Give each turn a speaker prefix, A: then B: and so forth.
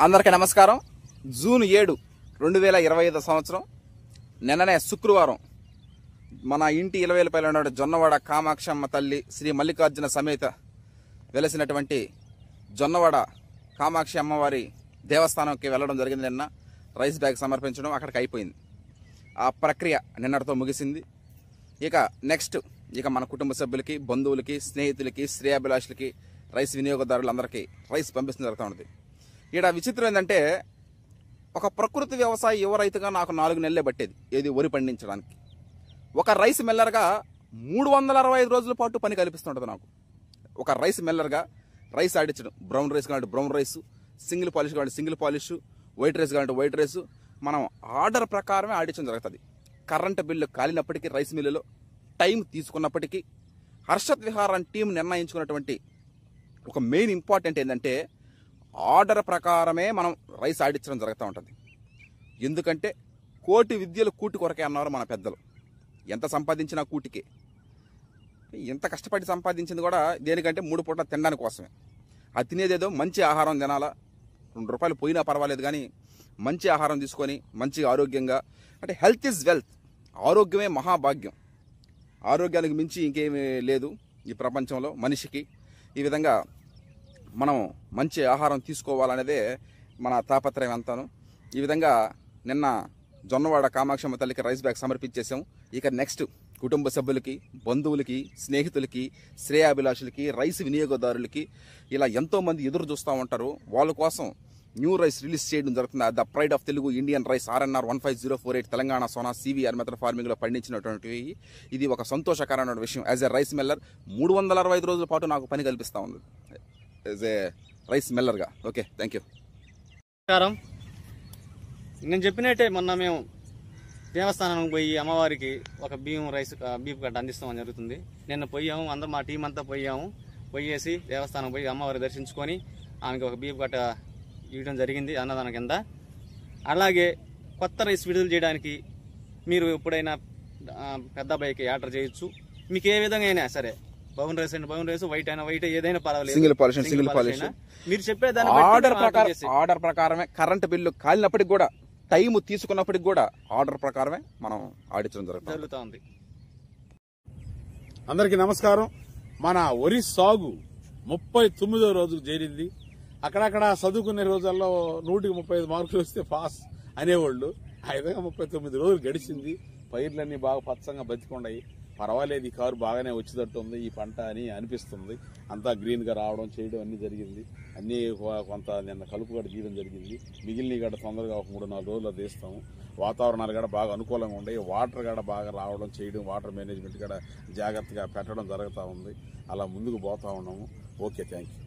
A: అందరికీ నమస్కారం. జూన్ 7, 2025 సంవత్సరం నిన్ననే శుక్రవారం మన ఇంటి ఇలవేలపైన ఉన్న జొన్నవాడ కామాక్షమ్మ తల్లి శ్రీ మల్లికార్జున సమేత వెలసినటువంటి జొన్నవాడ కామాక్షి అమ్మవారి దేవస్థానంకి వెళ్ళడం జరిగింది. నిన్న రైస్ బ్యాగ్ సమర్పించడం అక్కడికి అయిపోయింది. ఆ ప్రక్రియ నిన్నటితో ముగిసింది. ఇక నెక్స్ట్ మన కుటుంబ సభ్యులకి, బంధువులకి, స్నేహితులకి, శ్రేయాభిలాషులకి, రైస్ వినియోగదారులందరికీ రైస్ పంపిస్తుంది జరుగుతూ ఉంటుంది. ఇక్కడ విచిత్రం ఏంటంటే, ఒక ప్రకృతి వ్యవసాయ యువ రైతుగా నాకు 4 నెలలే పట్టేది ఏది వరి పండించడానికి. ఒక రైస్ మిల్లర్గా 365 రోజుల పాటు పని కల్పిస్తుంటుంది నాకు. ఒక రైస్ మిల్లర్గా రైస్ ఆడించడం, బ్రౌన్ రైస్ కావాలంటే బ్రౌన్ రైస్, సింగిల్ పాలిష్ కావాలంటే సింగిల్ పాలిష్, వైట్ రైస్ కావాలంటే వైట్ రైస్, మనం ఆర్డర్ ప్రకారమే ఆడించడం జరుగుతుంది. కరెంటు బిల్లు కాలినప్పటికీ, రైస్ మిల్లులో టైం తీసుకున్నప్పటికీ, హర్షత్ విహారం టీం నిర్ణయించుకున్నటువంటి ఒక మెయిన్ ఇంపార్టెంట్ ఏంటంటే, ఆర్డర్ ప్రకారమే మనం రైస్ ఆడించడం జరుగుతూ ఉంటుంది. ఎందుకంటే కోటి విద్యలు కూటి కొరకే అన్నారు మన పెద్దలు. ఎంత సంపాదించినా కూటికే. ఎంత కష్టపడి సంపాదించింది కూడా దేనికంటే 3 పూట తినడానికి కోసమే. అది తినేదేదో మంచి ఆహారం తినాలా, 2 రూపాయలు పోయినా పర్వాలేదు కానీ మంచి ఆహారం తీసుకొని మంచి ఆరోగ్యంగా, అంటే హెల్త్ ఈజ్ వెల్త్, ఆరోగ్యమే మహాభాగ్యం. ఆరోగ్యానికి మించి ఇంకేమీ లేదు ఈ ప్రపంచంలో మనిషికి. ఈ విధంగా మనం మంచి ఆహారం తీసుకోవాలనేదే మన తాపత్రయం అంతాను. ఈ విధంగా నిన్న జొన్నవాడ కామాక్షమ్మ తల్లికి రైస్ బ్యాగ్ సమర్పించేసాం. ఇక నెక్స్ట్ కుటుంబ సభ్యులకి, బంధువులకి, స్నేహితులకి, శ్రేయాభిలాషులకి, రైస్ వినియోగదారులకి, ఇలా ఎంతోమంది ఎదురు చూస్తూ ఉంటారు. వాళ్ళ కోసం న్యూ రైస్ రిలీజ్ చేయడం జరుగుతుంది. The pride of Telugu Indian rice RNR 15048 Telangana Sona CVR method ఫార్మింగ్లో పండించినటువంటివి. ఇది ఒక సంతోషకరమైన విషయం. యాజ్ ఎ రైస్ మిల్లర్ 365 రోజుల పాటు నాకు పని కల్పిస్తూ ఉంది యాజ్ ఏ రైస్ మిల్లర్గా. Okay, thank you.
B: నమస్కారం. నేను చెప్పినట్టే మొన్న మేము దేవస్థానానికి పోయి అమ్మవారికి ఒక బీఫ్ గడ్డ అందిస్తామని జరుగుతుంది. నిన్న పోయాము, అందరం మా టీం అంతా పోయేసి దేవస్థానం పోయి అమ్మవారి దర్శించుకొని ఆమెకి ఒక బీఫ్ గడ్డ ఇవ్వడం జరిగింది అన్నదానం కింద. అలాగే కొత్త రైస్ విడుదల చేయడానికి మీరు ఎప్పుడైనా పెద్ద అబ్బాయికి ఆర్డర్ చేయొచ్చు. మీకు ఏ విధంగా అయినా సరే, బ్రౌన్ రైస్ అయినా బ్రౌన్ రైస్, వైట్ అయినా వైట్, ఏదైనా పర్వాలేదు,
A: సింగిల్ పాలిష్.
B: మీరు చెప్పేదాన్ని
A: ఆర్డర్ ప్రకారమే, కరెంట్ బిల్లు కాలినప్పటికి కూడా, టైం తీసుకున్నప్పటికి కూడా ఆర్డర్ ప్రకారమే మనం ఆడించడం జరుగుతూ ఉంది.
C: అందరికీ నమస్కారం. మన వరి సాగు 39వ రోజుకు చేరింది. అక్కడక్కడ చదువుకునే రోజుల్లో 100కి 35 మార్కులు వస్తే పాస్ అనేవాళ్ళు. ఆ విధంగా 39 రోజులు గడిచింది. పైర్లన్నీ బాగా పచ్చంగా బతికొండాయి. పర్వాలేదు, ఈ కారు బాగానే వచ్చేటట్టు ఉంది ఈ పంట అని అనిపిస్తుంది. అంతా గ్రీన్ గా రావడం చేయడం అన్ని జరిగింది. అన్ని కొంత నిన్న కలుపు గడ తీయడం జరిగింది. మిగిలిన గడ తొందరగా ఒక 3-4 రోజుల్లో తీస్తాము. వాతావరణాలు కూడా బాగా అనుకూలంగా ఉండే, వాటర్ కూడా బాగా రావడం చేయడం, వాటర్ మేనేజ్మెంట్ కూడా జాగ్రత్తగా పెట్టడం జరుగుతూ ఉంది. అలా ముందుకు పోతా ఉన్నాము. Okay, thank you.